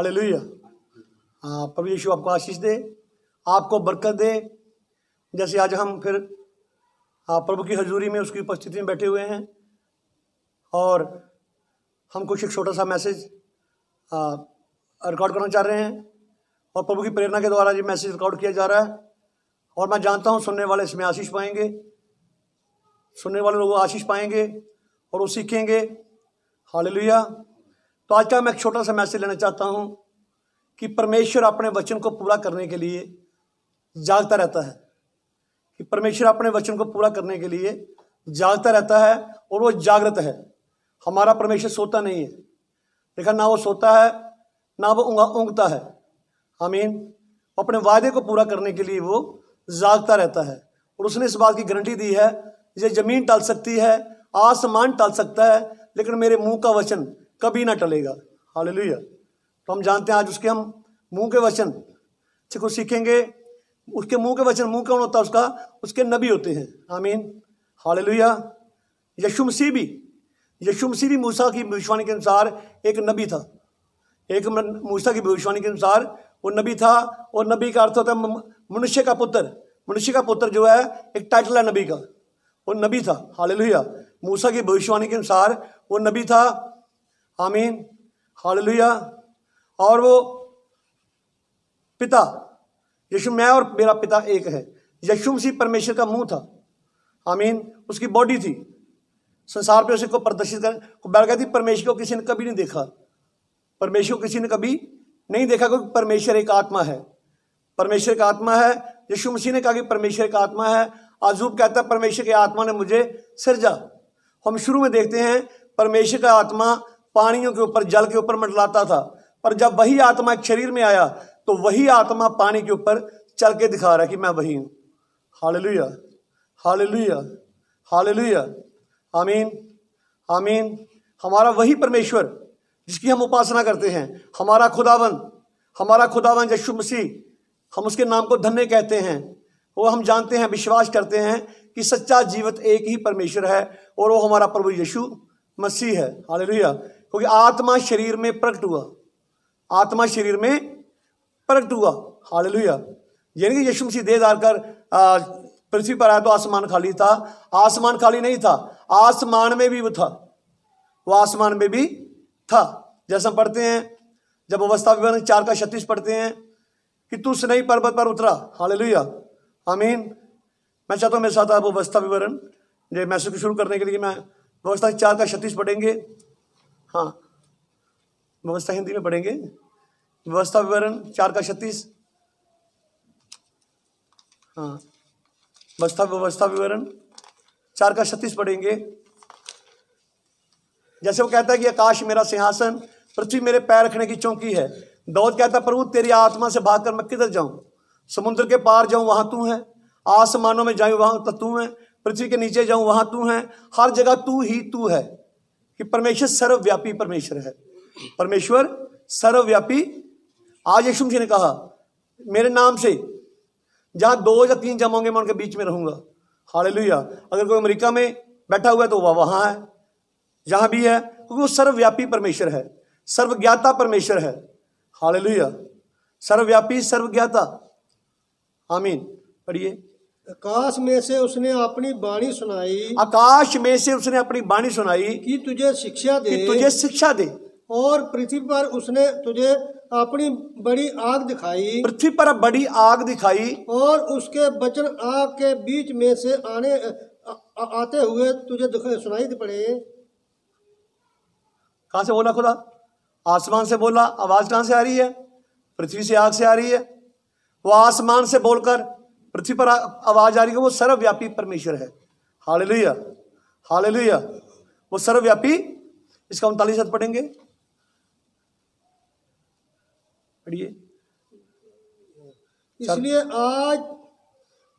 Hallelujah. हाँ, प्रभु यीशु आपको आशीष दे, आपको बरकत दे। जैसे आज हम फिर प्रभु की हजूरी में, उसकी उपस्थिति में बैठे हुए हैं और हम कुछ एक छोटा सा मैसेज रिकॉर्ड करना चाह रहे हैं और प्रभु की प्रेरणा के द्वारा ये मैसेज रिकॉर्ड किया जा रहा है और मैं जानता हूँ सुनने वाले इसमें आशीष पाएंगे, सुनने वाले लोग आशीष पाएंगे और वो सीखेंगे। हालेलुया। तो आज का मैं एक छोटा सा मैसेज लेना चाहता हूँ कि परमेश्वर अपने वचन को पूरा करने के लिए जागता रहता है, कि परमेश्वर अपने वचन को पूरा करने के लिए जागता रहता है और वो जागृत है। हमारा परमेश्वर सोता नहीं है, देखा ना, वो सोता है ना वो ऊँघता है। आमीन। अपने वादे को पूरा करने के लिए वो जागता रहता है और उसने इस बात की गारंटी दी है, ये जमीन टल सकती है, आसमान टल सकता है, लेकिन मेरे मुंह का वचन कभी ना टलेगा। हालेलुया। तो हम जानते हैं आज उसके हम मुंह के वचन से कुछ सीखेंगे। उसके मुंह के वचन, मुंह कौन होता है उसका? उसके नबी होते हैं। आमीन। हालेलुया। यीशु मसीह भी मूसा की भविष्यवाणी के अनुसार एक नबी था। एक मूसा की भविष्यवाणी के अनुसार वो नबी था और नबी का अर्थ होता है मनुष्य का पुत्र। मनुष्य का पुत्र जो है एक टाइटल है नबी का, वो नबी था। हालेलुया। मूसा की भविष्यवाणी के अनुसार वो नबी था। आमीन। हालेलुया। और वो पिता यीशु, मैं और मेरा पिता एक है। यीशु मसीह परमेश्वर का मुंह था। आमीन। उसकी बॉडी थी, संसार पे उसे को प्रदर्शित कर बैठ गई थी। परमेश्वर को किसी ने कभी नहीं देखा, परमेश्वर को किसी ने कभी नहीं देखा, क्योंकि परमेश्वर एक आत्मा है। परमेश्वर का आत्मा है। यीशु मसीह ने कहा कि परमेश्वर का आत्मा है। आजूब कहता है परमेश्वर की आत्मा ने मुझे सिरजा। हम शुरू में देखते हैं परमेश्वर का आत्मा पानियों के ऊपर, जल के ऊपर मंडलाता था, पर जब वही आत्मा एक शरीर में आया तो वही आत्मा पानी के ऊपर चल के दिखा रहा है कि मैं वही हूँ। हालेलुया। हालेलुया। हालेलुया। आमीन। आमीन। हमारा वही परमेश्वर जिसकी हम उपासना करते हैं, हमारा खुदावन यीशु मसीह, हम उसके नाम को धन्य कहते हैं। वो हम जानते हैं, विश्वास करते हैं कि सच्चा जीवित एक ही परमेश्वर है और वो हमारा प्रभु यीशु मसीह है। हालेलुया। क्योंकि आत्मा शरीर में प्रकट हुआ, आत्मा शरीर में प्रकट हुआ। हालेलुया। यानी कि यीशु मसीह देह धार कर पृथ्वी पर आया तो आसमान खाली था। आसमान खाली नहीं था, आसमान में भी वो था, वो आसमान में भी था। जैसा पढ़ते हैं जब अवस्था विवरण 4:36 पढ़ते हैं कि तू सुनई पर्वत पर उतरा। हालेलुया। आमीन। मैं चाहता हूँ मेरे साथ आप अवस्था विवरण जो मैसेज को शुरू करने के लिए मैं व्यवस्था 4:36 पढ़ेंगे। हाँ, व्यवस्था हिंदी में पढ़ेंगे। व्यवस्था विवरण 4:36। हाँ, व्यवस्था विवरण 4:36 पढ़ेंगे। जैसे वो कहता है कि आकाश मेरा सिंहासन, पृथ्वी मेरे पैर रखने की चौकी है। दाऊद कहता है प्रभु तेरी आत्मा से भागकर मैं किधर जाऊं? समुद्र के पार जाऊं वहां तू है, आसमानों में जाऊं वहां तो तू है, पृथ्वी के नीचे जाऊं वहां तू है। हर जगह तू ही तू है। कि परमेश्वर सर्वव्यापी परमेश्वर है। परमेश्वर सर्वव्यापी। आज यीशु मसीह ने कहा मेरे नाम से जहां 2 या 3 जमा होंगे मैं उनके बीच में रहूंगा। हालेलुया। अगर कोई अमेरिका में बैठा हुआ है तो वह वहां है, जहां भी है, क्योंकि वो सर्वव्यापी परमेश्वर है, सर्वज्ञाता परमेश्वर है। हालेलुया। सर्वव्यापी, सर्वज्ञाता। आमीन। पढ़िए। आकाश में से उसने अपनी वाणी सुनाई, आकाश में से उसने अपनी वाणी सुनाई कि तुझे शिक्षा दे, कि तुझे शिक्षा दे। और पृथ्वी पर उसने तुझे अपनी बड़ी आग दिखाई, पृथ्वी पर बड़ी आग दिखाई, और उसके वचन आग के बीच में से आते हुए तुझे सुनाई पड़े। कहां से बोला खुदा? आसमान से बोला। आवाज कहां से आ रही है? पृथ्वी से, आग से आ रही है। वो आसमान से बोलकर पृथ्वी पर आवाज आ रही है। वो सर्वव्यापी परमेश्वर है। हालेलुया। हालेलुया। वो सर्वव्यापी। इसका 39 अर्थ पढ़ेंगे। पढ़िए। इसलिए आज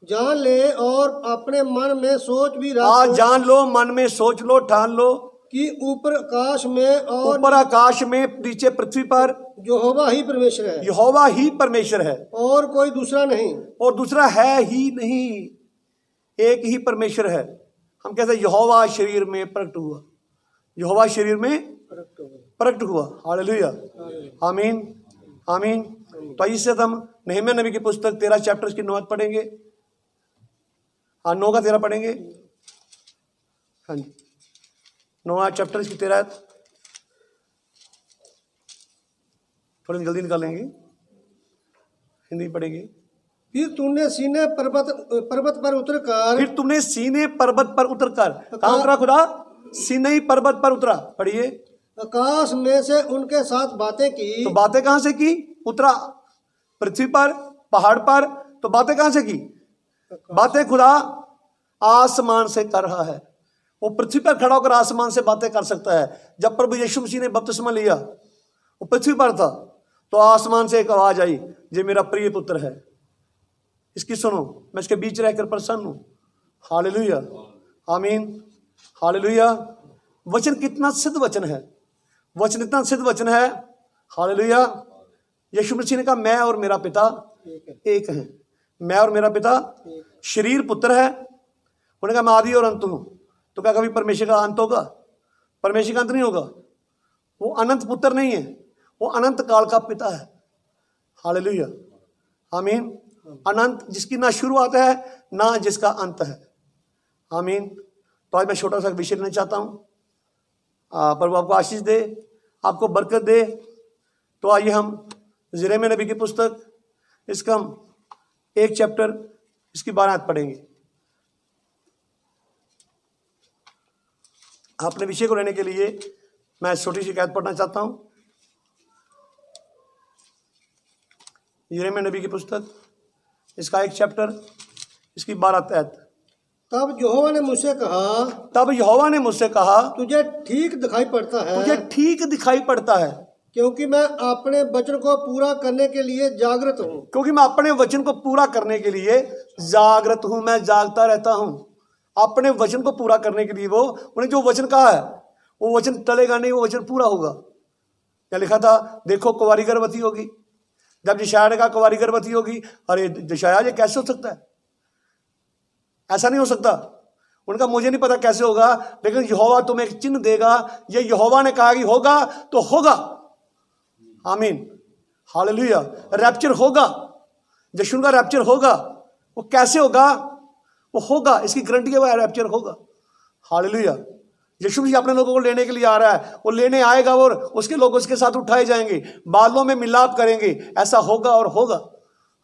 जान ले और अपने मन में सोच भी रख। आज जान लो, मन में सोच लो, ठान लो कि ऊपर आकाश में और ऊपर आकाश में, नीचे पृथ्वी पर यहोवा ही परमेश्वर है, यहोवा ही परमेश्वर है, और कोई दूसरा नहीं, और दूसरा है ही नहीं। एक ही परमेश्वर है। हम कहते हैं यहोवा शरीर में प्रकट हुआ, यहोवा शरीर में प्रकट हुआ। हालेलुया। आमीन। आमीन। तो आइए से हम नहम्याह नबी की पुस्तक 13 चैप्टर की 9 पढ़ेंगे। हाँ, 9 का 13 पढ़ेंगे। हाँ जी, 9 चैप्टर की 13, थोड़ी जल्दी निकालेंगे, हिंदी पढ़ेंगे। फिर तुमने सीने पर्वत पर उतरकर फिर तुमने सीने पर्वत पर उतरकर, कहाँ उतरा खुदा? सीनै पर्वत पर उतरा। पढ़िए। आकाश में से उनके साथ बातें की। तो बातें कहाँ से की? उतरा पृथ्वी पर, पहाड़ पर। तो बातें कहाँ से की? बातें खुदा आसमान से कर रहा है। वो पृथ्वी पर खड़ा होकर आसमान से बातें कर सकता है। जब प्रभु यीशु मसीह ने बपतिस्मा लिया, वो पृथ्वी पर था, तो आसमान से एक आवाज आई, ये मेरा प्रिय पुत्र है, इसकी सुनो, मैं इसके बीच रहकर प्रसन्न हूं। हालेलुया, आमीन, हालेलुया। वचन कितना सिद्ध वचन है, वचन इतना सिद्ध वचन है। हालेलुया। यीशु मसीह ने कहा मैं और मेरा पिता एक हैं। मैं और मेरा पिता शरीर पुत्र है। उन्होंने कहा मैं आदि और अंत हूं। तो क्या कभी परमेश्वर का अंत होगा? परमेश्वर का अंत नहीं होगा। वो अनंत पुत्र नहीं है, वो अनंत काल का पिता है। हालेलुया, आमीन। अनंत, जिसकी ना शुरुआत है ना जिसका अंत है। आमीन। तो आज मैं छोटा सा विषय लेना चाहता हूँ। प्रभु आपको आशीष दे, आपको बरकत दे। तो आइए हम यिर्मयाह नबी की पुस्तक, इसका हम 1 चैप्टर, इसकी 12 आयत पढ़ेंगे। अपने विषय को लेने के लिए मैं छोटी सी आयत पढ़ना चाहता हूँ। यिर्मयाह नबी की पुस्तक, इसका 1 चैप्टर, इसकी 12 आयत। तब यहोवा ने मुझसे कहा, तब यहोवा ने मुझसे कहा, तुझे ठीक दिखाई पड़ता है, तुझे ठीक दिखाई पड़ता है, क्योंकि मैं अपने वचन को पूरा करने के लिए जागृत हूँ। क्योंकि मैं अपने वचन को पूरा करने के लिए जागृत हूँ। मैं जागता रहता हूँ अपने वचन को पूरा करने के लिए। वो उन्हें जो वचन कहा है वो वचन टलेगा नहीं, वो वचन पूरा होगा। क्या लिखा था? देखो कुंवारी गर्भवती होगी। जब यशायाह ने कहा कुंवारी गर्भवती होगी, अरे यशायाह ये कैसे हो सकता है? ऐसा नहीं हो सकता। उनका मुझे नहीं पता कैसे होगा, लेकिन यहोवा तुम्हें एक चिन्ह देगा। ये यहोवा ने कहा कि होगा तो होगा। आमीन, हालेलुया। रैप्चर होगा, यीशु का रैप्चर होगा। वो कैसे होगा? वो होगा, इसकी गारंटी है, वो रैप्चर होगा। हालेलुया। यीशु भी अपने लोगों को लेने के लिए आ रहा है। वो लेने आएगा और उसके लोग उसके साथ उठाए जाएंगे, बादलों में मिलाप करेंगे। ऐसा होगा और होगा।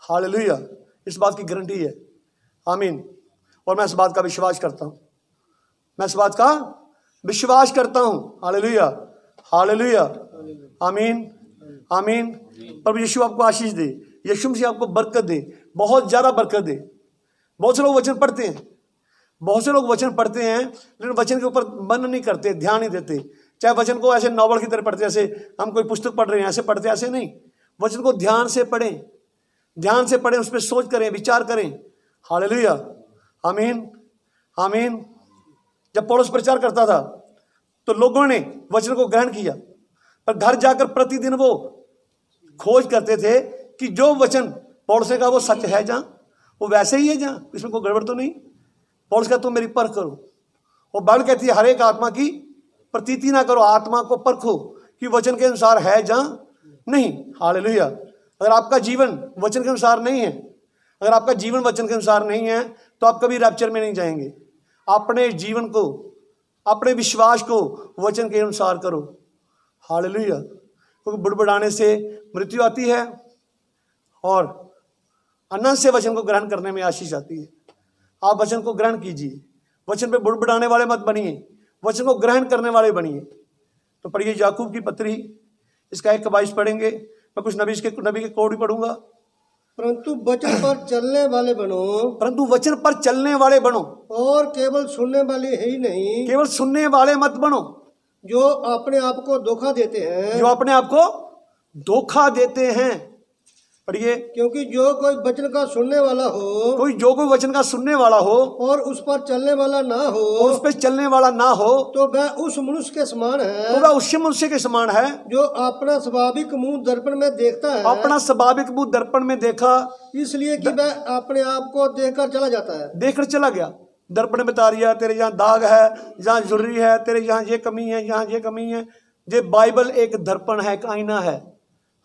हालेलुया, इस बात की गारंटी है। आमीन। और मैं इस बात का विश्वास करता हूं, मैं इस बात का विश्वास करता हूं। हालेलुया, हालेलुया, आमीन, आमीन। प्रभु यीशु आपको आशीष दे, यीशु मसीह आपको बरकत दे, बहुत ज्यादा बरकत दे। बहुत से लोग वचन पढ़ते हैं, बहुत से लोग वचन पढ़ते हैं, लेकिन वचन के ऊपर मन नहीं करते, ध्यान नहीं देते। चाहे वचन को ऐसे नॉवल की तरह पढ़ते, ऐसे हम कोई पुस्तक पढ़ रहे हैं ऐसे पढ़ते, ऐसे नहीं। वचन को ध्यान से पढ़ें, ध्यान से पढ़ें, उस पर सोच करें, विचार करें। हालेलुया, आमीन, आमीन। जब पौलुस प्रचार करता था तो लोगों ने वचन को ग्रहण किया, पर घर जाकर प्रतिदिन वो खोज करते थे कि जो वचन पौलुस ने कहा वो सच है, जहां वो वैसे ही है, जहां इसमें कोई गड़बड़ तो नहीं। पौलुस कहता तुम मेरी परख करो। और बाइबल कहती है हर एक आत्मा की प्रतीति ना करो, आत्मा को परखो कि वचन के अनुसार है जहां नहीं। हालेलुया। अगर आपका जीवन वचन के अनुसार नहीं है, अगर आपका जीवन वचन के अनुसार नहीं है, तो आप कभी रैप्चर में नहीं जाएंगे। अपने जीवन को, अपने विश्वास को वचन के अनुसार करो। हालेलुया। क्योंकि बुड़बुड़ाने से मृत्यु आती है और अनंत से वचन को ग्रहण करने में आशीष आती है। आप वचन को ग्रहण कीजिए, वचन पे बुड़बुड़ाने वाले मत बनिए, वचन को ग्रहण करने वाले बनिए। तो पढ़िए याकूब की पत्री, इसका 1:22 पढ़ेंगे। मैं कुछ नबी के कोड भी पढ़ूंगा। परंतु वचन पर चलने वाले बनो, परंतु वचन पर चलने वाले बनो, और केवल सुनने वाले ही नहीं, केवल सुनने वाले मत बनो, जो अपने आप को धोखा देते हैं, जो अपने आप को धोखा देते हैं। पढ़िए। क्योंकि जो कोई वचन का सुनने वाला हो, जो कोई वचन का सुनने वाला हो और उस पर चलने वाला ना हो, और उस पर चलने वाला ना हो, तो वह उस मनुष्य के समान है, तो वह उस मनुष्य के समान है जो अपना स्वाभाविक मुंह दर्पण में देखता है, अपना स्वाभाविक मुंह दर्पण में देखा, इसलिए कि वह अपने आप को देखकर चला जाता है। देखकर चला गया। दर्पण में बता रहा है तेरे यहाँ दाग है, यहाँ झुर्री है, तेरे यहाँ ये कमी है, यहाँ ये कमी है। ये बाइबल एक दर्पण है, एक आईना है।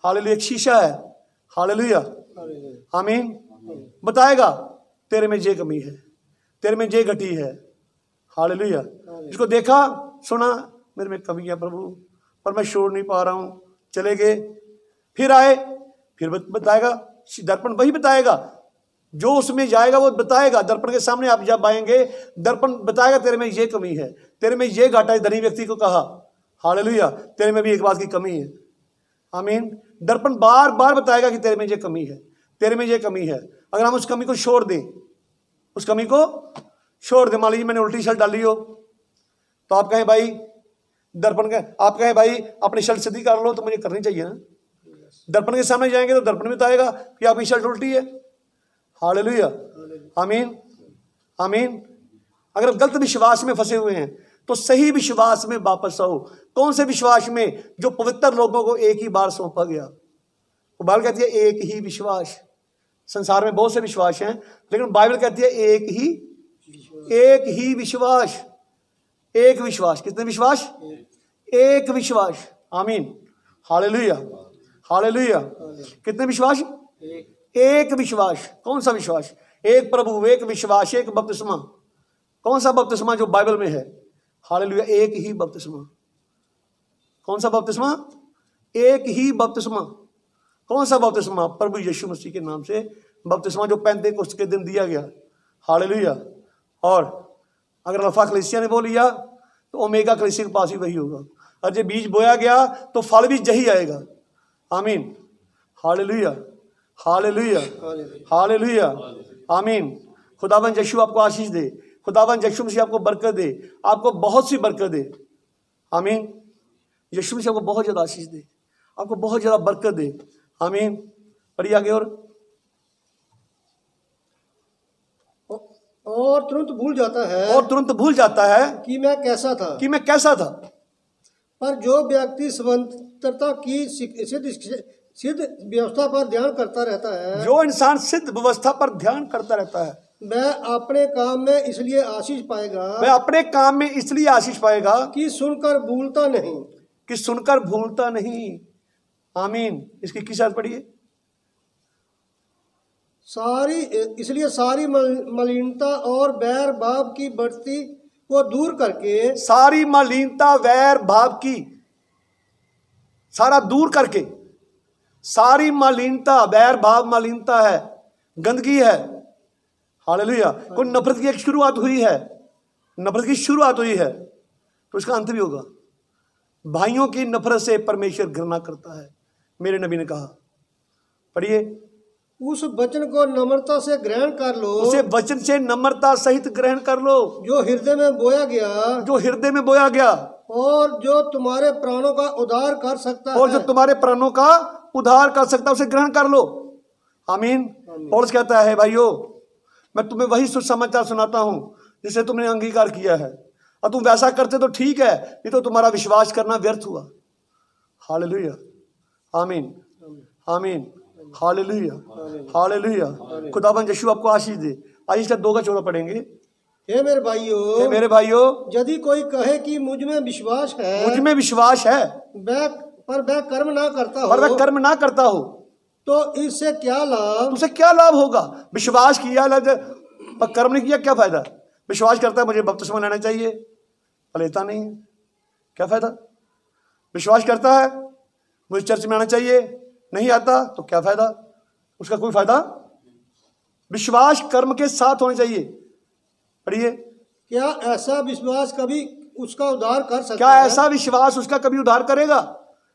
हालेलुया। एक शीशा है, हालेलुया, आमीन। बताएगा तेरे में ये कमी है, तेरे में ये घटी है, हालेलुया। जिसको देखा सुना मेरे में कमी है प्रभु, पर मैं छोड़ नहीं पा रहा हूं, चले गए, फिर आए, फिर बताएगा, दर्पण वही बताएगा, जो उसमें जाएगा वो बताएगा। दर्पण के सामने आप जब आएंगे, दर्पण बताएगा तेरे में ये कमी है, तेरे में ये घाटा है। धनी व्यक्ति को कहा, हालेलुया, तेरे में भी एक बात की कमी है, आमीन। दर्पण बार बार बताएगा कि तेरे में ये कमी है, तेरे में ये कमी है। अगर हम उस कमी को छोड़ दें, उस कमी को छोड़ दें, मान लीजिए मैंने उल्टी शर्ट डाली हो, तो आप कहें भाई दर्पण के, आप कहें भाई अपनी शर्ट सीधी कर लो, तो मुझे करनी चाहिए ना। दर्पण के सामने जाएंगे तो दर्पण बताएगा कि आपकी शर्ट उल्टी है, हालेलुया, आमीन, आमीन। अगर गलत विश्वास में फंसे हुए हैं तो सही विश्वास में वापस आओ। कौन से विश्वास में? जो पवित्र लोगों को एक ही बार सौंपा गया। वो बाइबल कहती है एक ही विश्वास। संसार में बहुत से विश्वास हैं, लेकिन बाइबल कहती है एक ही विश्वास, एक विश्वास। कितने विश्वास? एक विश्वास, आमीन, हालेलुया, हालेलुया। कितने विश्वास? एक विश्वास। कौन सा विश्वास? एक प्रभु, एक विश्वास, एक बपतिस्मा। कौन सा बपतिस्मा जो बाइबल में है? हालेलुया, एक ही बपतिस्मा। कौन सा बपतिस्मा? एक ही बपतिस्मा। कौन सा बपतिस्मा? प्रभु यीशु मसीह के नाम से बपतिस्मा, जो पेंतेकोस्त के दिन दिया गया, हालेलुया। और अगर अल्फा कलीसिया ने बोल लिया तो ओमेगा कलीसिया के पास ही वही होगा। और जब बीज बोया गया तो फल भी यही आएगा, आमीन, हालेलुया, हालेलुया, हालेलुया, आमीन। खुदावंद यीशु आपको आशीष दे, खुदावंद यीशु मसीह आपको बरकत दे, आपको बहुत सी बरकत दे, आमीन। यीशु मसीह आपको बहुत ज्यादा आशीष दे, आपको बहुत ज्यादा बरकत दे, आमीन। पढ़िए आगे। और तुरंत भूल जाता है, और तुरंत भूल जाता है कि मैं कैसा था, कि मैं कैसा था। पर जो व्यक्ति स्वतंत्रता की सिद्ध व्यवस्था पर ध्यान करता रहता है, जो इंसान सिद्ध व्यवस्था पर ध्यान करता रहता है, वह अपने काम में इसलिए आशीष पाएगा, वह अपने काम में इसलिए आशीष पाएगा कि सुनकर भूलता नहीं, कि सुनकर भूलता नहीं, आमीन। इसकी किस बात पढ़िए? इसलिए सारी मलिनता और बैर भाव की बढ़ती को दूर करके, सारी मलिनता वैर भाव की सारा दूर करके, सारी मलिनता, बैर भाव मलिनता है, गंदगी है, हालेलुया। कोई नफरत की एक शुरुआत हुई है, नफरत की शुरुआत हुई है तो इसका अंत भी होगा। भाइयों की नफरत से परमेश्वर घृणा करता है, मेरे नबी ने कहा। पढ़िए। उस वचन को नम्रता से ग्रहण कर लो, उसे वचन से नम्रता सहित ग्रहण कर लो, जो हृदय में बोया गया, जो हृदय में बोया गया, और जो तुम्हारे प्राणों का उद्धार कर सकता है, और जो तुम्हारे प्राणों का उद्धार कर सकता है, उसे ग्रहण कर लो, आमीन। पौलुस कहता है भाइयों, मैं तुम्हें वही सुसमाचार सुनाता हूं जिसे तुमने अंगीकार किया है, और तुम वैसा करते तो ठीक है, नहीं तो तुम्हारा विश्वास करना व्यर्थ हुआ। हालेलुया, आमीन, आमीन, हालेलुया, हालेलुया। खुदाबंद यीशु आपको आशीष दे। आशीष का 2 का 14 पढ़ेंगे। हे मेरे भाइयों, हे मेरे भाइयों, यदि कोई कहे कि मुझ में विश्वास है, मुझ में विश्वास है, पर वह कर्म ना करता हो, पर वह कर्म ना करता हो, तो इससे क्या लाभ? उसे क्या लाभ होगा? विश्वास किया पर कर्म नहीं किया, क्या फायदा? विश्वास करता है मुझे बपतिस्मा लेना चाहिए, पर लेता नहीं है, क्या फायदा? विश्वास करता है मुझे चर्च में आना चाहिए, नहीं आता, तो क्या फायदा? उसका कोई फायदा? विश्वास कर्म के साथ होना चाहिए। पढ़िए। क्या ऐसा विश्वास कभी उसका उद्धार कर सकता क्या है? ऐसा विश्वास उसका कभी उद्धार करेगा?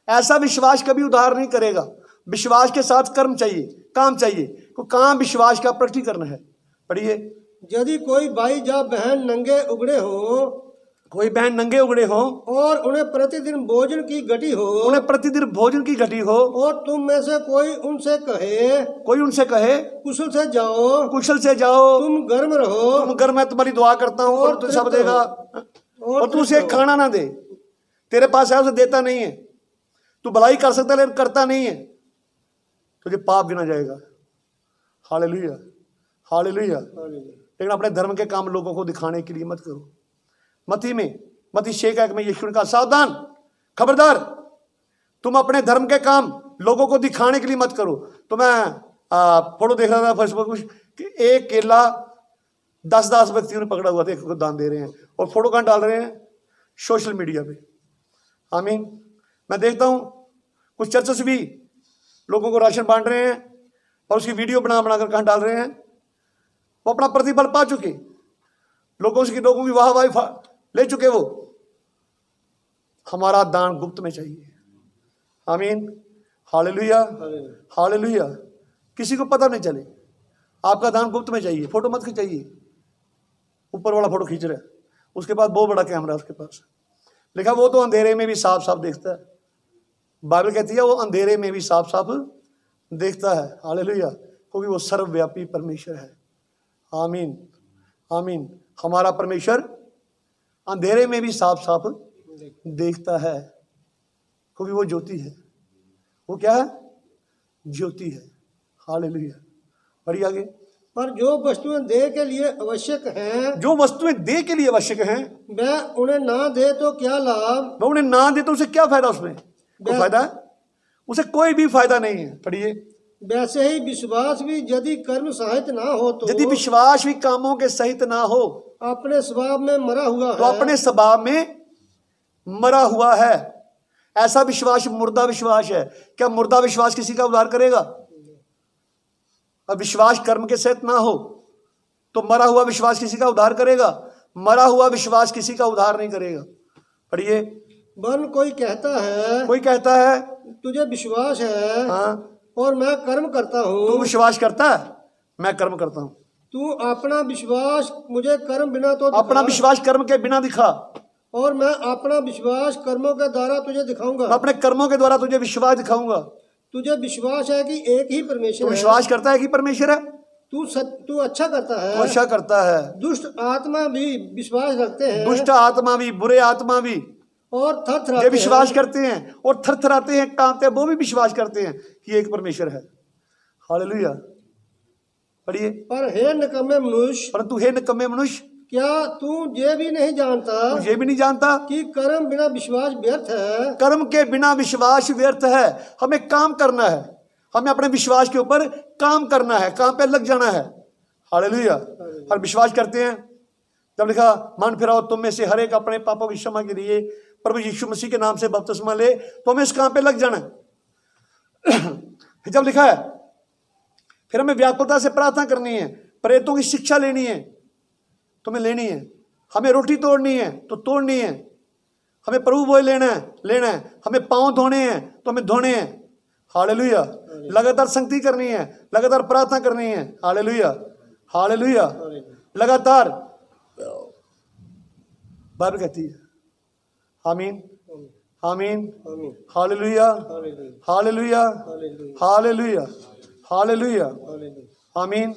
ऐसा विश्वास कभी उद्धार नहीं करेगा। विश्वास के साथ कर्म चाहिए, काम चाहिए। को काम विश्वास का प्रकटीकरण है। पढ़िए। यदि कोई भाई या बहन नंगे उगड़े हो, कोई बहन नंगे उगड़े हो, और उन्हें प्रतिदिन भोजन की घटी हो, उन्हें प्रतिदिन भोजन की घटी हो, और तुम में से कोई उनसे कहे कुशल से जाओ, कुशल से जाओ, तुम गर्म रहो, तुम गर्म है, तुम्हारी दुआ करता हूं और तुझे सब देगा, और तू उसे खाना ना दे, तेरे पास है उसे देता नहीं है, तू भलाई कर सकता है लेकिन करता नहीं है, तुझे पाप गिना जाएगा। Hallelujah, hallelujah. लेकिन अपने धर्म के काम लोगों को दिखाने के लिए मत करो। मत्ती 6:1 में यीशु ने कहा, सावधान, खबरदार, तुम अपने धर्म के काम लोगों को दिखाने के लिए मत करो। तो मैं फोटो देख रहा था फेसबुक पर कि एक केला 10 व्यक्तियों ने पकड़ा हुआ था, एक को दान दे रहे हैं और फोटो कहाँ डाल रहे हैं? सोशल मीडिया पे। आमीन। मैं देखता हूँ कुछ चर्चेस भी लोगों को राशन बांट रहे हैं और उसकी वीडियो बनाकर कहाँ डाल रहे हैं? वो अपना प्रतिफल पा चुके, लोगों की वाहवाही ले चुके। वो हमारा दान गुप्त में चाहिए। आमीन। Hallelujah, hallelujah. किसी को पता नहीं चले, आपका दान गुप्त में चाहिए। फोटो मत खींचाइए, ऊपर वाला फोटो खींच रहा है, उसके बाद बहुत बड़ा कैमरा उसके पास, लिखा वो तो अंधेरे में भी साफ साफ देखता है। बाइबल कहती है वो अंधेरे में भी साफ साफ देखता है। हालेलुया, क्योंकि वो सर्वव्यापी परमेश्वर है। आमीन, आमीन। हमारा परमेश्वर अंधेरे में भी साफ साफ देखता है, क्योंकि वो ज्योति है। वो क्या है? ज्योति है। हालेलुया। बढ़िए आगे। पर जो वस्तुएं देह के लिए आवश्यक हैं, जो वस्तुएं देह के लिए आवश्यक हैं, वह उन्हें ना दे तो क्या लाभ? वह उन्हें ना दे तो उसे क्या फायदा? उसमें कोई फायदा है? उसे कोई भी फायदा नहीं है। पढ़िए। वैसे ही विश्वास भी यदि कर्म सहित ना हो तो, यदि विश्वास भी कामों के सहित ना हो, अपने स्वभाव में मरा हुआ तो है। अपने स्वभाव में मरा हुआ है। ऐसा विश्वास मुर्दा विश्वास है। क्या मुर्दा विश्वास किसी का उद्धार करेगा? अब विश्वास कर्म के सहित ना हो तो मरा हुआ विश्वास किसी का उद्धार करेगा? मरा हुआ विश्वास किसी का उद्धार नहीं करेगा। पढ़िए। बन कोई कहता है तुझे विश्वास है, हाँ, और मैं कर्म करता हूँ। तू विश्वास करता है, मैं कर्म करता हूँ। तू अपना विश्वास मुझे कर्म बिना तो अपना विश्वास कर्म के बिना दिखा, और मैं अपना विश्वास कर्मों के द्वारा तुझे दिखाऊंगा। मैं अपने कर्मों के द्वारा तुझे विश्वास दिखाऊंगा। तुझे विश्वास है कि एक ही परमेश्वर तू है। विश्वास करता है कि परमेश्वर है। तू अच्छा करता है। तू अच्छा करता है। दुष्ट आत्मा भी विश्वास रखते हैं, दुष्ट आत्मा भी, बुरे आत्मा भी, और थरथराते ये विश्वास हैं। करते हैं और थरथराते हैं, कांपते हैं। वो भी विश्वास करते हैं कि एक परमेश्वर है। हालेलुया। पढ़िए। पर हे निकम्मे मनुष्य, परंतु हे निकम्मे मनुष्य, क्या तू ये भी नहीं जानता तू ये भी नहीं जानता कि कर्म बिना विश्वास व्यर्थ है? कर्म के बिना विश्वास व्यर्थ है। हमें काम करना है, हमें अपने विश्वास के ऊपर काम करना है, काम पे लग जाना है। हालेलुया। और विश्वास करते हैं, जब लिखा मन फिराओ तुम में से हर एक अपने पापों की क्षमा के लिए प्रभु यीशु मसीह के नाम से बपतिस्मा ले, तो हमें इस काम पे लग जाना है। जब लिखा है फिर हमें व्याकुलता से प्रार्थना करनी है, प्रेतों की शिक्षा लेनी है, तुम्हें लेनी है। हमें रोटी तोड़नी है तो तोड़नी है। हमें प्रभु बोल लेना है। हमें पांव धोने हैं तो हमें धोने हैं। हालेलुया। लगातार संगति करनी है, लगातार प्रार्थना करनी है। Hallelujah, hallelujah. लगातार बाइबल कहती है। आमीन, आमीन, हालेलुया, हालेलुया, हालेलुया, हालेलुया, आमीन।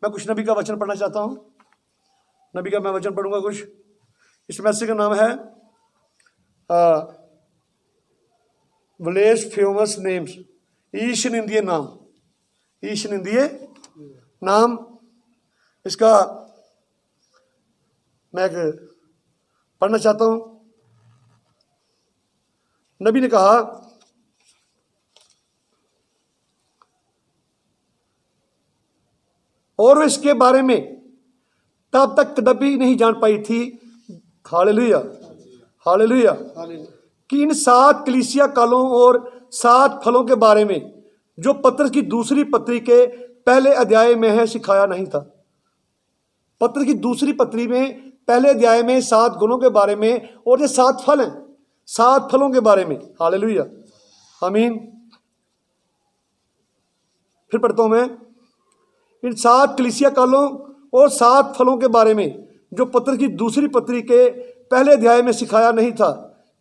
मैं कुछ नबी का वचन पढ़ना चाहता हूँ। नबी का मैं वचन पढ़ूंगा कुछ। इस मैसेज का नाम है विलेज फेमस नेम्स, ईश निंदिए नाम, ईश निंदिए नाम। इसका मैं पढ़ना चाहता हूं। नबी ने कहा, और इसके बारे में तब तक कभी नहीं जान पाई थी, हालेलुया, हालेलुया, कि इन 7 कलीसिया कालों और 7 फलों के बारे में जो पत्रस की दूसरी पत्री के पहले अध्याय में है सिखाया नहीं था। पत्र की दूसरी पत्री में पहले अध्याय में 7 गुणों के बारे में और ये 7 फल हैं, 7 फलों के बारे में। हालेलुया, आमीन। फिर पढ़ता हूं मैं, इन 7 कलीसिया कालों और 7 फलों के बारे में जो पत्र की दूसरी पत्री के पहले अध्याय में सिखाया नहीं था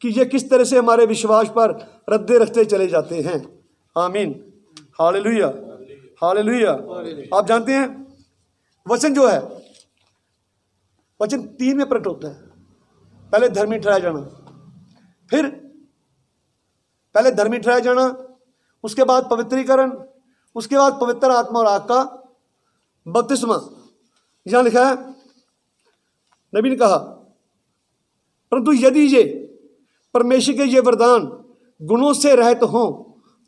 कि ये किस तरह से हमारे विश्वास पर रद्दे रखते चले जाते हैं। आमीन, हालेलुया, हालेलुया। आप जानते हैं वचन जो है, वचन 3 में प्रकट होता है। पहले धर्मी ठहराया जाना, फिर पहले धर्मी ठहराया जाना, उसके बाद पवित्रीकरण, उसके बाद पवित्र आत्मा और आग का बपतिस्मा। यहां लिखा है, नबी ने कहा, परंतु यदि ये परमेश्वर के ये वरदान गुणों से रहित हों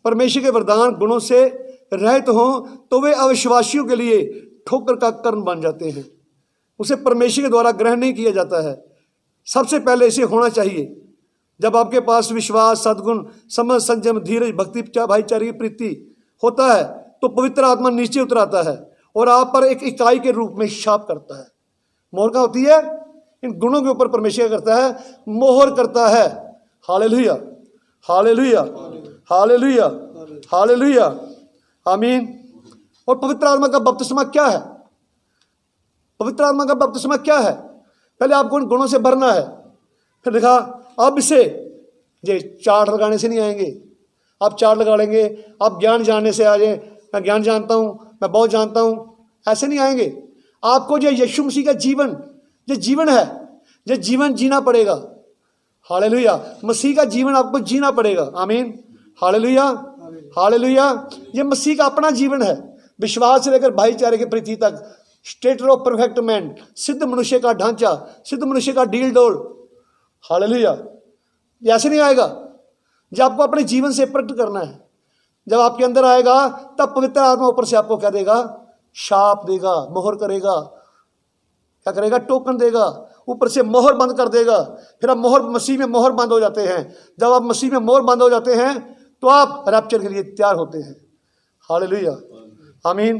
परमेश्वर के वरदान गुणों से रहित हों तो वे अविश्वासियों के लिए ठोकर का कारण बन जाते हैं। उसे परमेश्वर के द्वारा ग्रहण नहीं किया जाता है। सबसे पहले इसे होना चाहिए। जब आपके पास विश्वास, सद्गुण, समझ, संयम, धीरज, भक्ति, भाईचारे की प्रीति होता है तो पवित्र आत्मा नीचे उतराता है और आप पर एक इकाई के रूप में छाप करता है। मोहर क्या होती है? इन गुणों के ऊपर परमेश्वर क्या करता है? मोहर करता है। हालेलुया, हालेलुया, हालेलुया, हालेलुया, आमीन। और पवित्र आत्मा का बपतिस्मा क्या है? पवित्र आत्मा का बपतिस्मा क्या है? पहले आपको इन गुणों से भरना है। फिर लिखा अब से ये चार्ट लगाने से नहीं आएंगे। आप चार्ट लगा लेंगे, आप ज्ञान जानने से आ जाए, मैं ज्ञान जानता हूँ, मैं बहुत जानता हूँ, ऐसे नहीं आएंगे। आपको जो यीशु मसीह का जीवन, जो जीवन है, जो जीवन जीना पड़ेगा। हालेलुया, मसीह का जीवन आपको जीना पड़ेगा। आमीन, हालेलुया, हालेलुया। ये मसीह का अपना जीवन है, विश्वास से लेकर भाईचारे की प्रीति तक, स्टेट ऑफ परफेक्ट मैन, सिद्ध मनुष्य का ढांचा, सिद्ध मनुष्य का डील डोल। हालेलुया, ये ऐसे नहीं आएगा। जब आपको अपने जीवन से प्रकट करना है, जब आपके अंदर आएगा तब पवित्र आत्मा ऊपर से आपको क्या देगा? शाप देगा, मोहर करेगा। क्या करेगा? टोकन देगा, ऊपर से मोहर बंद कर देगा। फिर आप मोहर, मसीह में मोहर बंद हो जाते हैं। जब आप मसीह में मोहर बंद हो जाते हैं तो आप रैप्चर के लिए तैयार होते हैं। हालेलुया, आमीन।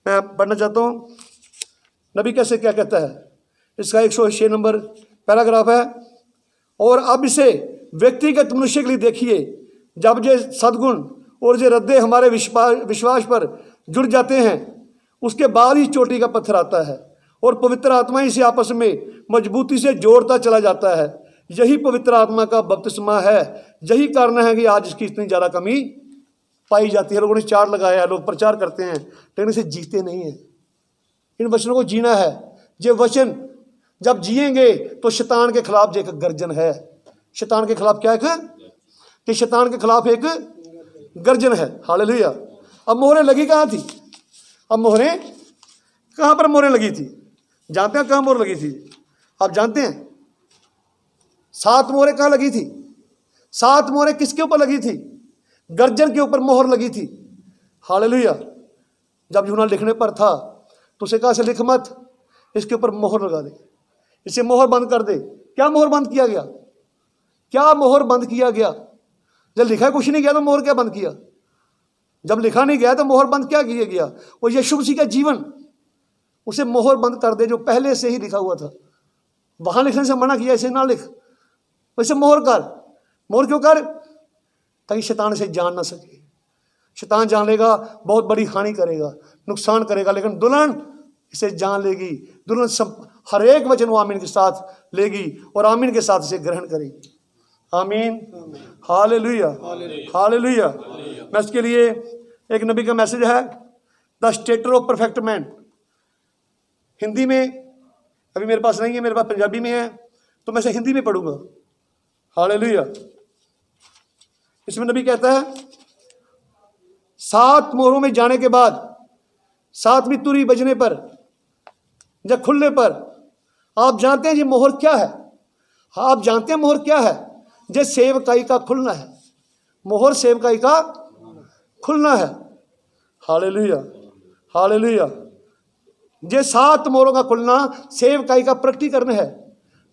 मैं पढ़ना चाहता हूँ नबी कैसे क्या कहता है। इसका 106 नंबर पैराग्राफ है। और अब इसे व्यक्तिगत मनुष्य के लिए देखिए। जब ये सद्गुण और ये रद्दे हमारे विश्वास पर जुड़ जाते हैं, उसके बाद ही चोटी का पत्थर आता है और पवित्र आत्मा इसे आपस में मजबूती से जोड़ता चला जाता है। यही पवित्र आत्मा का बपतिस्मा है। यही कारण है कि आज इसकी इतनी ज़्यादा कमी पाई जाती है। लोगों ने चार्ट लगाया, लोग प्रचार करते हैं, लेकिन इसे जीते नहीं हैं। इन वचनों को जीना है। ये वचन जब जिएंगे तो शैतान के खिलाफ एक गर्जन है। शैतान के खिलाफ क्या है? कि शैतान के खिलाफ एक गर्जन है। हालेलुया। अब मोहरें लगी कहाँ थी? अब मोहरें कहाँ पर मोहरें लगी थी? जानते हैं कहाँ मोहर लगी थी? आप जानते हैं? 7 मोहरें कहाँ लगी थी? 7 मोहरें किसके ऊपर लगी थी? गर्जन के ऊपर मोहर लगी थी। हालेलुया। जब यूहन्ना लिखने पर था तो उसे कहा से लिख मत, इसके ऊपर मोहर लगा दे, इसे मोहर बंद कर दे। क्या मोहर बंद किया गया? क्या मोहर बंद किया गया? जब लिखा कुछ नहीं गया तो मोहर क्या बंद किया? जब लिखा नहीं गया तो मोहर बंद क्या किया गया? वो यीशु मसीह का जीवन, उसे मोहर बंद कर दे जो पहले से ही लिखा हुआ था। वहां लिखने से मना किया, इसे ना लिख, वैसे मोहर कर। मोहर क्यों कर? ताकि शैतान इसे जान ना सके। शैतान जान लेगा बहुत बड़ी हानि करेगा, नुकसान करेगा, लेकिन दुल्हन इसे जान लेगी। दुल्हन हर एक वचन वो आमीन के साथ लेगी और आमीन के साथ इसे ग्रहण करेगी। आमीन, हालेलुया, हालेलुया। मैं इसके लिए एक नबी का मैसेज है, the stator of perfect man. Hindi में अभी मेरे पास नहीं है, मेरे पास पंजाबी में है, तो मैं इसे हिंदी में पढ़ूंगा। हालेलुया। इसमें नबी कहता है 7 मोहरों में जाने के बाद, 7वीं तुरी बजने पर, जब खुलने पर, आप जानते हैं ये मोहर क्या है? आप जानते हैं मोहर क्या है? ये सेवकाई का खुलना है। मोहर सेवकाई का खुलना है। Hallelujah, hallelujah. ये 7 मोहरों का खुलना सेवकाई का प्रकटीकरण है।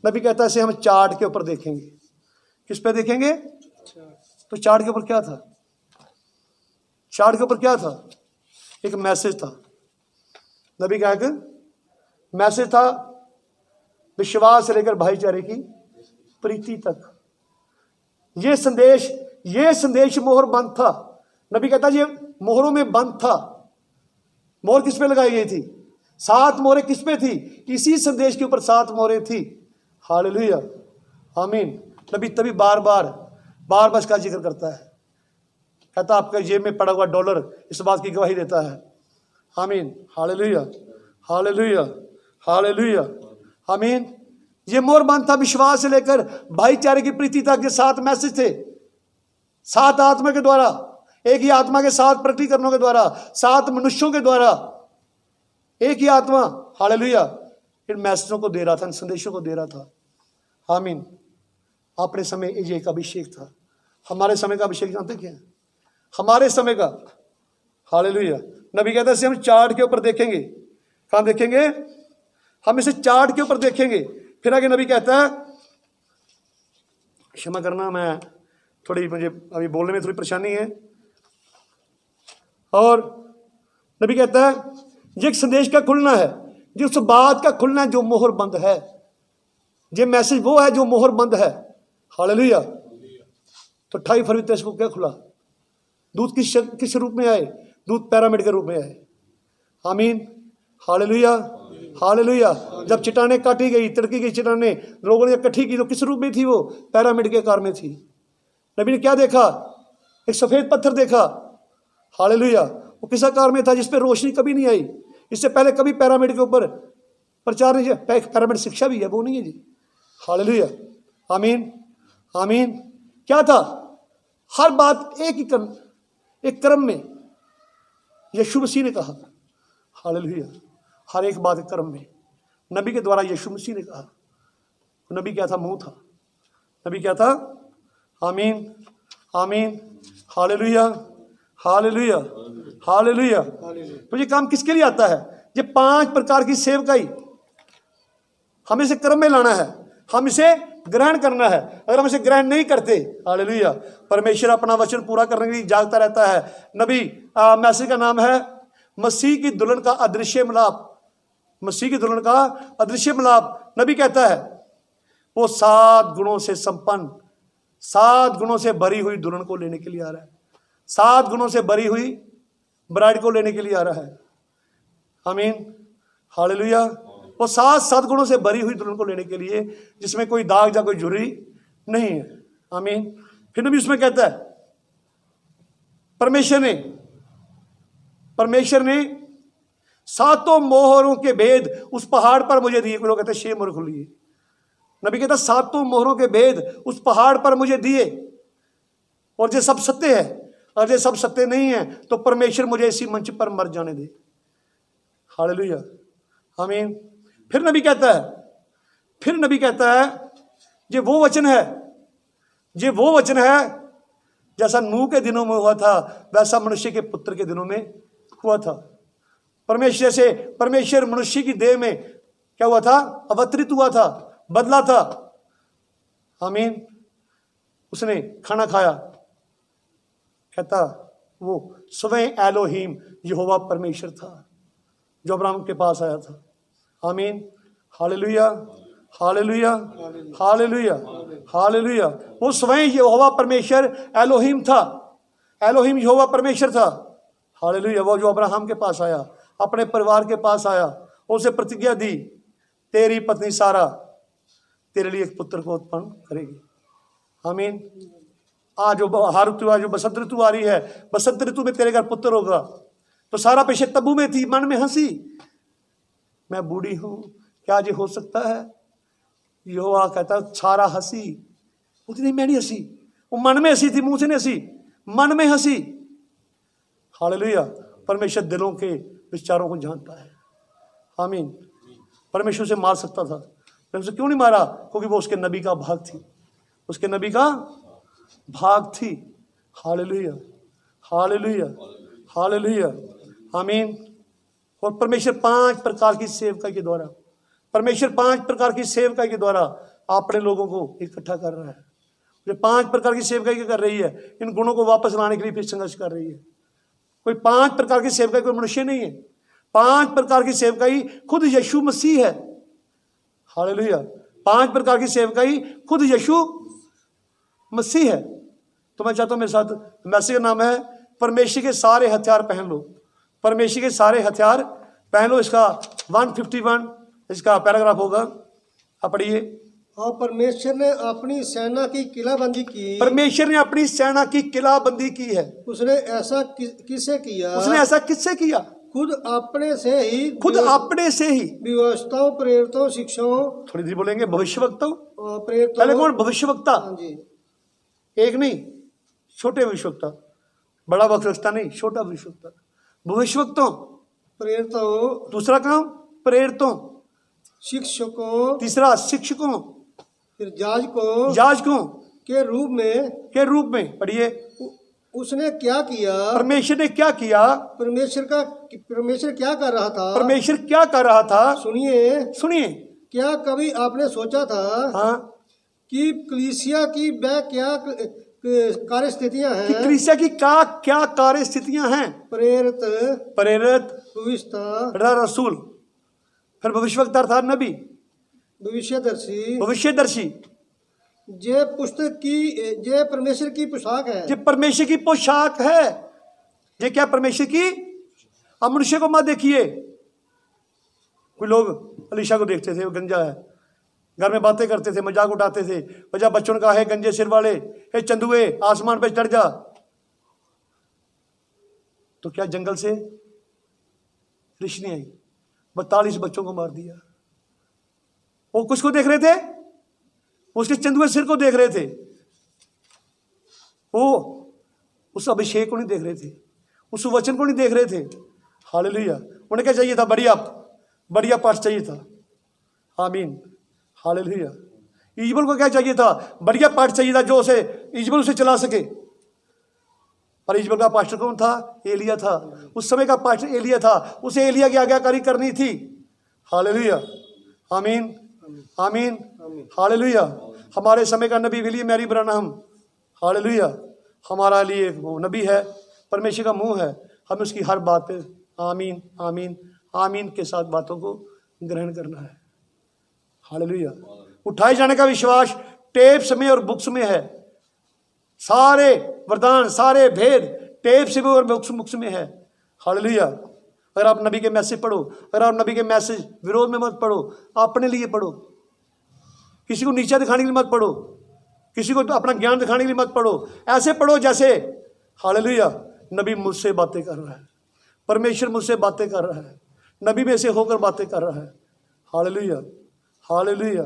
नबी कहता है इसे हम चार्ट के ऊपर देखेंगे। किस पे देखेंगे? तो चार्ट के ऊपर क्या था? चार्ट के ऊपर क्या था? एक मैसेज था। नबी का एक मैसेज था, विश्वास से लेकर भाईचारे की प्रीति तक। ये संदेश मोहर बंद था। नबी कहता ये मोहरों में बंद था। मोहर किस पे लगाई गई थी? 7 मोहरें किस पे थी? इसी संदेश के ऊपर 7 मोहरें थी। हालेलुया, आमीन। नबी तभी बार बार इसका जिक्र करता है। कहता आपका जेब में पड़ा हुआ डॉलर इस बात की गवाही देता है। आमीन, हालेलुया, हालेलुया, हालेलुया, आमीन। ये मोहर बंद था विश्वास से लेकर भाईचारे की प्रीति तक। ये 7 मैसेज थे, 7 आत्मा के द्वारा, एक ही आत्मा के 7 प्रकटीकरणों के द्वारा, 7 मनुष्यों के द्वारा, एक ही आत्मा। हालेलुया। इन मैसेजों को दे रहा था, इन संदेशों को दे रहा था। आमीन। अपने समय ये एक अभिषेक था। हमारे समय का अभिषेक जानते क्या है? हमारे समय का। हालेलुया। नबी कहता है इसे हम चार्ट के ऊपर देखेंगे। कहाँ देखेंगे? हम इसे चार्ट के ऊपर देखेंगे। फिर आगे नबी कहता है, क्षमा करना, मैं थोड़ी, मुझे अभी बोलने में थोड़ी परेशानी है। और नबी कहता है ये एक संदेश का खुलना है, जो उस बात का खुलना है जो मोहर बंद है। ये मैसेज वो है जो मोहर बंद है। हालेलुया। तो 28 फरवरी 23 को क्या खुला? दूत किस रूप में आए? दूत पैरामिड के रूप में आए। आमीन। हालेलुया। हालेलुया। जब चट्टानें काटी गई, तड़की गई चट्टानें, लोगों ने इकट्ठी की, तो किस रूप में थी? वो पैरामिड के आकार में थी। नबी ने क्या देखा? एक सफेद पत्थर देखा। हालेलुया। वो किस आकार में था? जिस पे रोशनी कभी नहीं आई। इससे पहले कभी पैरामिड के ऊपर प्रचार नहीं। पैरामिड शिक्षा भी है, वो नहीं है जी। हालेलुया। आमीन। आमीन। क्या था? हर बात एक क्रम में यीशु मसीह ने कहा। हालेलुया। हर एक बात एक क्रम में नबी के द्वारा यीशु मसीह ने कहा। नबी क्या था? मुंह था। नबी क्या था? आमीन। आमीन। हालेलुया। हालेलुया। हालेलुया। तो ये काम किसके लिए आता है? ये 5 प्रकार की सेवकाई हमें इसे क्रम में लाना है, हम इसे ग्रहण करना है। अगर हम इसे ग्रहण नहीं करते, हालेलुया, परमेश्वर अपना वचन पूरा करने के लिए जागता रहता है। नबी मैसेज का नाम है मसीह की दुल्हन का अदृश्य मिलाप। मसीह की दुल्हन का अदृश्य मिलाप। नबी कहता है वो 7 गुणों से संपन्न, 7 गुणों से भरी हुई दुल्हन को लेने के लिए आ रहा है। 7 गुणों से भरी हुई ब्राइड को लेने के लिए आ रहा है। आमीन। हालेलुया। वो 7 गुणों से भरी हुई दुल्हन को लेने के लिए, जिसमें कोई दाग या कोई झुर्री नहीं है। आमीन। फिर नबी उसमें कहता है परमेश्वर ने 7 मोहरों के भेद उस पहाड़ पर मुझे दिए। लोग कहते हैं 6 मोहर खुली है। नबी कहता 7 मोहरों के भेद उस पहाड़ पर मुझे दिए, और ये सब सत्य है। और ये सब सत्य नहीं है तो परमेश्वर मुझे इसी मंच पर मर जाने दे। हालेलुया। आमीन। फिर नबी कहता है ये वो वचन है जैसा नूह के दिनों में हुआ था, वैसा मनुष्य के पुत्र के दिनों में हुआ था। परमेश्वर मनुष्य की देह में क्या हुआ था? अवतरित हुआ था, बदला था। आमीन। उसने खाना खाया। कहता वो स्वयं एलोहीम यहोवा परमेश्वर था जो अब्राहम के पास आया था। आमीन। हालेलुया। हालेलुया। हालेलुया। हालेलुया। वो स्वयं यहोवा परमेश्वर एलोहीम था। एलोहीम यहोवा परमेश्वर था। हालेलुया। वो जो अब्राहम के पास आया, अपने परिवार के पास आया, उसे प्रतिज्ञा दी तेरी पत्नी सारा तेरे लिए एक पुत्र को उत्पन्न करेगी। आमीन। आज जो हार ऋतु, आज जो बसंत ऋतु आ रही है, बसंत ऋतु में तेरे घर पुत्र होगा। तो सारा पेशे तब्बू में थी, मन में हंसी, मैं बूढ़ी हूं, क्या ये हो सकता है? यहोवा कहता सारा हंसी। उतनी मैं नहीं हंसी, वो मन में हंसी थी, मुंह से नहीं हंसी, मन में हंसी। हालेलुया। परमेश्वर दिलों के विचारों को जानता है। आमीन। परमेश्वर से मार सकता था, परमेश्वर क्यों नहीं मारा? क्योंकि वो उसके नबी का भाग थी, उसके नबी का भाग थी। हालेलुया। हालेलुया। हालेलुया। आमीन। और परमेश्वर 5 प्रकार की सेवकाई के द्वारा, परमेश्वर 5 प्रकार की सेवकाई के द्वारा अपने लोगों को इकट्ठा कर रहा है। जो 5 प्रकार की सेवकाई कर रही है, इन गुणों को वापस लाने के लिए फिर संघर्ष कर रही है। कोई 5 प्रकार की सेवकाई कोई मनुष्य नहीं है। 5 प्रकार की सेवकाई खुद यीशु मसीह है। हालेलुया। 5 प्रकार की सेवकाई खुद यीशु मसीह है। तो मैं चाहता हूं मेरे साथ, मैसेज का नाम है परमेश्वर के सारे हथियार पहन लो। परमेश्वर के सारे हथियार पहन लो। इसका 151 इसका पैराग्राफ होगा, आप पढ़िए। और परमेश्वर ने अपनी सेना की किलाबंदी की। परमेश्वर ने अपनी सेना की किलाबंदी की है। उसने ऐसा किससे किया? उसने ऐसा किससे किया? खुद अपने से ही। खुद अपने से ही व्यवस्थाओं, प्रेरितों, शिक्षाओं, थोड़ी देर बोलेंगे भविष्यवक्ताओं। प्रेरितों। पहले कौन? भविष्यवक्ता। हाँ जी। एक नहीं, छोटे भविष्यवक्ता, बड़ा भविष्यवक्ता नहीं, छोटा भविष्यवक्ता। भविष्यवक्ताओं, प्रेरितों। दूसरा काम प्रेरितों, शिक्षकों, तीसरा शिक्षकों, फिर याजकों याजकों के रूप में पढ़िए। उसने क्या किया? परमेश्वर ने क्या किया? परमेश्वर क्या कर रहा था? परमेश्वर क्या कर रहा था? सुनिए। सुनिए। क्या कभी आपने सोचा था हाँ, कि कलीसिया की वह क्या कार्य स्थितियां कि हैं? कलीसिया की क्या कार्य स्थितियां हैं? प्रेरित, भविष्यता, रसूल, फिर भविष्यवक्ता अर्थात नबी, भविष्यदर्शी। ये पुस्तक की, ये परमेश्वर की पोशाक है। ये परमेश्वर की पोशाक है। ये क्या परमेश्वर की? अब मनुष्य को मत देखिए। कोई लोग अलीशा को देखते थे, वो गंजा है, घर में बातें करते थे, मजाक उठाते थे। वजह बच्चों ने कहा, है गंजे सिर वाले, हे चंदुए, आसमान पे चढ़ जा। तो क्या जंगल से रिश्नी आई, 42 बच्चों को मार दिया। वो कुछ को देख रहे थे? उसके चंदुए सिर को देख रहे थे। वो उस अभिषेक को नहीं देख रहे थे, उस वचन को नहीं देख रहे थे। हालेलुया। उन्हें क्या चाहिए था? बढ़िया पाठ चाहिए था। आमीन। हालेलुया। इजबल को क्या चाहिए था? बढ़िया पाठ चाहिए था, जो उसे इजबल उसे चला सके। पर इजबल का पास्टर कौन था? एलिया था। उस समय का पास्टर एलिया था, उसे एलिया की आज्ञाकारी करनी थी। हालेलुया। आमीन, आमीन, हालेलुया। हमारे समय का नबी विलियम मैरी ब्रैनहम, हालेलुया, हमारा लिए वो नबी है, परमेश्वर का मुंह है। हमें उसकी हर बात पे आमीन, आमीन, आमीन के साथ बातों को ग्रहण करना है। हालेलुया। उठाए जाने का विश्वास टेप्स में और बुक्स में है। सारे वरदान, सारे भेद टेप्स में और बुक्स में है। हालेलुया। अगर आप नबी के मैसेज पढ़ो, अगर आप नबी के मैसेज विरोध में मत पढ़ो, अपने लिए पढ़ो। किसी को नीचा दिखाने के लिए मत पढ़ो, किसी को अपना ज्ञान दिखाने के लिए मत पढ़ो। ऐसे पढ़ो जैसे हालेलुया नबी मुझसे बातें कर रहा है, परमेश्वर मुझसे बातें कर रहा है, नबी में से होकर बातें कर रहा है। Hallelujah, hallelujah.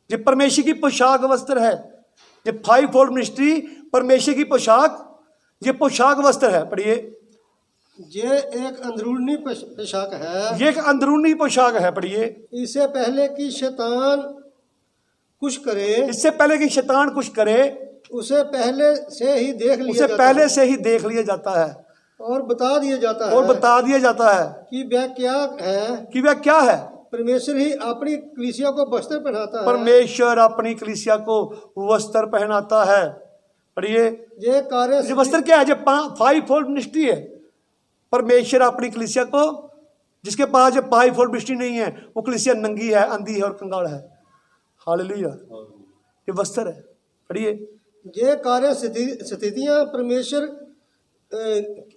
ये परमेश्वर की पोशाक वस्त्र है। ये 5-fold मिनिस्ट्री परमेश्वर की पोशाक, ये पोशाक वस्त्र है। पढ़िए। ये एक अंदरूनी पोशाक है। ये एक अंदरूनी पोशाक है। पढ़िए। इससे पहले कि शैतान कुछ करे, इससे पहले कि शैतान कुछ करे, उसे पहले से ही देख लिया उसे पहले से ही देख लिया जाता है और बता दिया जाता है, और बता दिया जाता है कि वह क्या है, कि वह क्या है। परमेश्वर ही अपनी कलीसिया को वस्त्र पहनाता है। परमेश्वर अपनी कलीसिया को वस्त्र पहनाता है। पढ़िए। ये कार्य, ये वस्त्र क्या है? ये 5-fold मिनिस्ट्री है। परमेश्वर अपनी कलीसिया को, जिसके पास ये 5-fold मिनिस्ट्री नहीं है, वो कलीसिया नंगी है, अंधी है और कंगाल है। हालेलुया। ये वस्त्र है। पढ़िए। ये कार्य स्थितियां परमेश्वर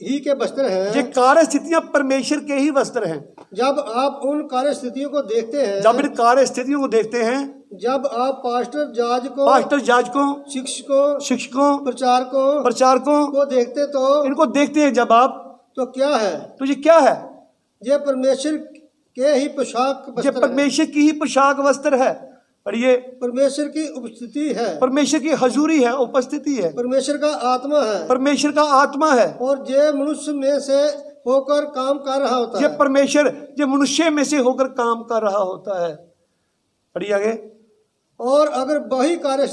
ही के वस्त्र हैं। ये कार्य स्थितियां परमेश्वर के ही वस्त्र हैं। जब आप उन कार्य स्थितियों को देखते हैं, जब इन कार्य स्थितियों को देखते हैं, जब आप पास्टर जाजकों, शिक्षकों, प्रचारकों को देखते, तो इनको देखते हैं जब आप, तो क्या है? तो ये क्या है? ये परमेश्वर के ही पोशाक वस्त्र ये परमेश्वर की ही पोशाक वस्त्र है। पढ़िए। परमेश्वर की उपस्थिति है, परमेश्वर की हजूरी है, उपस्थिति है, परमेश्वर का आत्मा है, परमेश्वर का आत्मा है, और ये मनुष्य में से होकर काम कर रहा होता है। ये परमेश्वर ये मनुष्य में से होकर काम कर रहा होता है। पढ़िए आगे। और अगर वही कार्य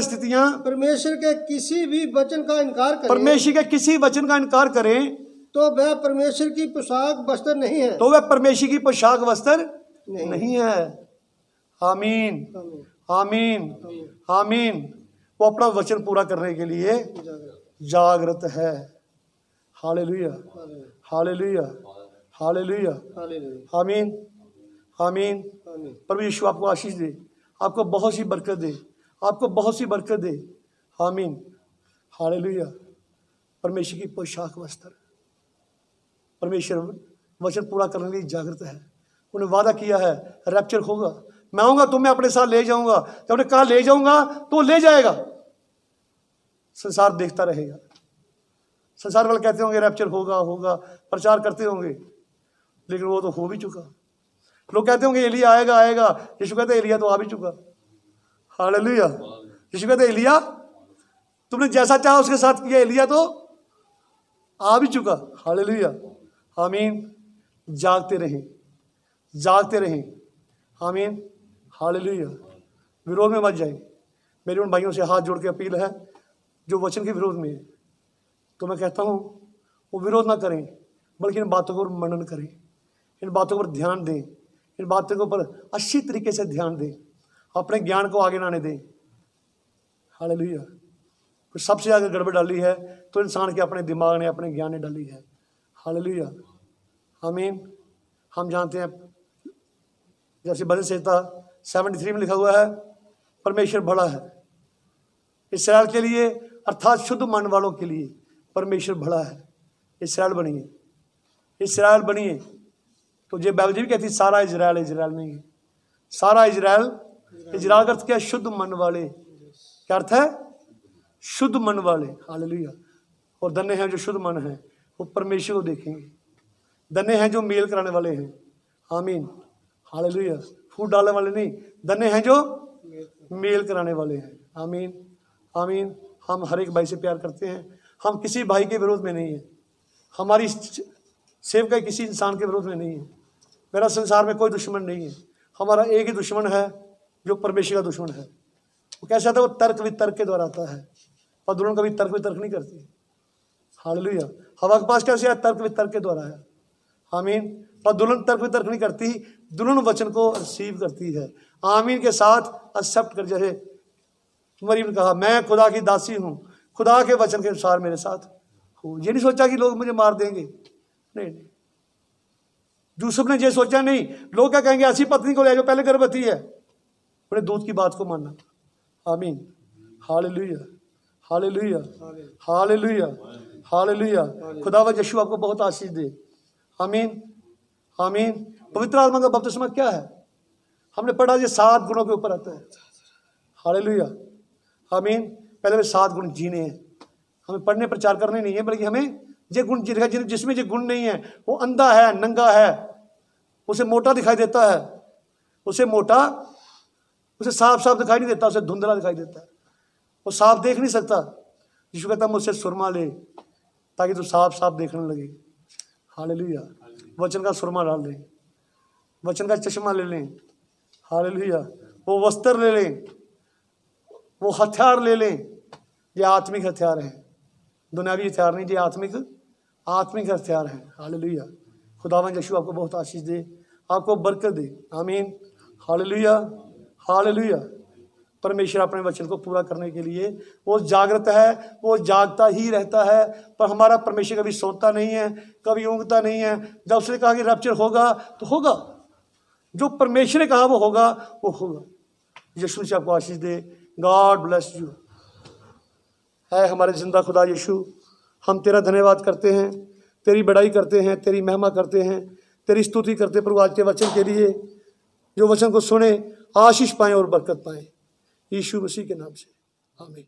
स्थितियां परमेश्वर के किसी भी वचन का इनकार करें, परमेश्वर के किसी वचन का इनकार करें, तो वह परमेश्वर की पोशाक वस्त्र नहीं है, तो वह परमेश्वर की पोशाक वस्त्र नहीं है। आमीन, आमीन, आमीन। वो अपना वचन पूरा करने के लिए जागृत है। हालेलुया, हालेलुया, हालेलुया, आमीन, आमीन। प्रभु यीशु आपको आशीष दे, आपको बहुत सी बरकत दे, आपको बहुत सी बरकत दे। आमीन, हालेलुया। परमेश्वर की पोशाक वस्त्र, परमेश्वर वचन पूरा करने के लिए जागृत है। उन्हें वादा किया है रैप्चर होगा, मैं आऊँगा, तुम्हें अपने साथ ले जाऊँगा। जब उन्हें कहा ले जाऊँगा, तो ले जाएगा। संसार देखता रहेगा। संसार वाले कहते होंगे रैप्चर होगा होगा, प्रचार करते होंगे, लेकिन वो तो हो भी चुका। लोग कहते होंगे एलिया आएगा आएगा, यीशु कहते एलिया तो आ भी चुका। हालेलुया। यीशु कहते एलिया तुमने जैसा चाहा उसके साथ किया, एलिया तो आ भी चुका। हालेलुया, आमीन। जागते रहें, जागते रहें। आमीन, हालेलुया। विरोध में मत जाए। मेरी उन भाइयों से हाथ जोड़ के अपील है, जो वचन के विरोध में है, तो मैं कहता हूँ वो विरोध ना करें, बल्कि इन बातों को मनन करें, इन बातों पर ध्यान दें, इन बातों के ऊपर अच्छी तरीके से ध्यान दें, अपने ज्ञान को आगे ना आने दें। हालेलुया। तो सबसे ज़्यादा गड़बड़ डाली है तो इंसान के अपने दिमाग ने, अपने ज्ञान ने डाली है। हालेलुया, आमीन। हम जानते हैं, जैसे भजन संहिता 73 में लिखा हुआ है, परमेश्वर बड़ा है। इस्राएल के लिए अर्थात शुद्ध मन वालों के लिए परमेश्वर बड़ा है। इस्राएल बनिए, इस्राएल बनिए। तो ये बाइबल भी कहती है सारा इजराइल, इजराइल नहीं है, सारा इजराइल। इजराइल का अर्थ क्या है? शुद्ध मन वाले। क्या अर्थ है? शुद्ध मन वाले। हालेलुया। और धन्य हैं जो शुद्ध मन है, वो परमेश्वर को देखेंगे। धन्य हैं जो मेल कराने वाले हैं। आमीन, हालेलुया। फूट डालने वाले नहीं, धन्य हैं जो मेल कराने वाले हैं। आमीन, आमीन। हम हर एक भाई से प्यार करते हैं, हम किसी भाई के विरोध में नहीं है, हमारी सेवकाई किसी इंसान के विरोध में नहीं है। मेरा संसार में कोई दुश्मन नहीं है, हमारा एक ही दुश्मन है जो परमेश्वर का दुश्मन है। वो कैसे आता है? वो तर्क वितर्क के द्वारा आता है, और दुल्हन कभी तर्क वितर्क नहीं करती। हालेलुया। हवा के पास कैसे है? तर्क वितर्क के द्वारा है। आमीन। और दुल्हन तर्क वितर्क नहीं करती, दुल्हन वचन को रिसीव करती है, आमीन के साथ एक्सेप्ट कर। जैसे मरियम ने कहा, मैं खुदा की दासी हूँ, खुदा के वचन के अनुसार मेरे साथ हो। ये नहीं सोचा कि लोग मुझे मार देंगे, नहीं। यूसुफ ने ये सोचा नहीं, लोग क्या कहेंगे, ऐसी पत्नी को ले जो पहले गर्भवती है। अपने दूध की बात को मानना। आमीन, हालेलुया, हालेलुया, हालेलुया, हालेलुया। खुदावंद यीशु आपको बहुत आशीष दे। आमीन, आमीन। पवित्र आत्मा का बपतिस्मा क्या है? हमने पढ़ा, ये 7 गुणों के ऊपर आता है। हालेलुया, आमीन। पहले वे 7 गुण जीने हैं, हमें पढ़ने प्रचार करने नहीं है, बल्कि हमें ये गुण जिसमें ये गुण नहीं है, वो अंधा है, नंगा है, उसे मोटा दिखाई देता है, उसे साफ साफ दिखाई नहीं देता, उसे धुंधला दिखाई देता है, वो साफ देख नहीं सकता। यीशु कहता मुझसे सुरमा ले ताकि तू साफ साफ देखने लगे। हालेलुया। वचन का सुरमा डाल लें, वचन का चश्मा ले लें। हालेलुया। वो वस्त्र ले लें, वो हथियार ले लें। ये आत्मिक हथियार हैं, दुनियावी हथियार नहीं, ये आत्मिक हथियार हैं। हालेलुया। खुदावंद यीशु आपको बहुत आशीष दे, आपको बरकत दे। आमीन, हालेलुया, हालेलुया। परमेश्वर अपने वचन को पूरा करने के लिए वो जागृत है, वो जागता ही रहता है। पर हमारा परमेश्वर कभी सोता नहीं है, कभी ऊँगता नहीं है। जब उसने कहा कि रैप्चर होगा तो होगा, जो परमेश्वर ने कहा वो होगा, वो होगा। यीशु से आपको आशीष दे। God bless you. है हमारे जिंदा खुदा यीशु, हम तेरा धन्यवाद करते हैं, तेरी बड़ाई करते हैं, तेरी महिमा करते हैं, तेरी स्तुति करते प्रभु आज के वचन के लिए। जो वचन को सुने आशीष पाएं और बरकत पाएं, यीशु मसीह के नाम से, आमीन।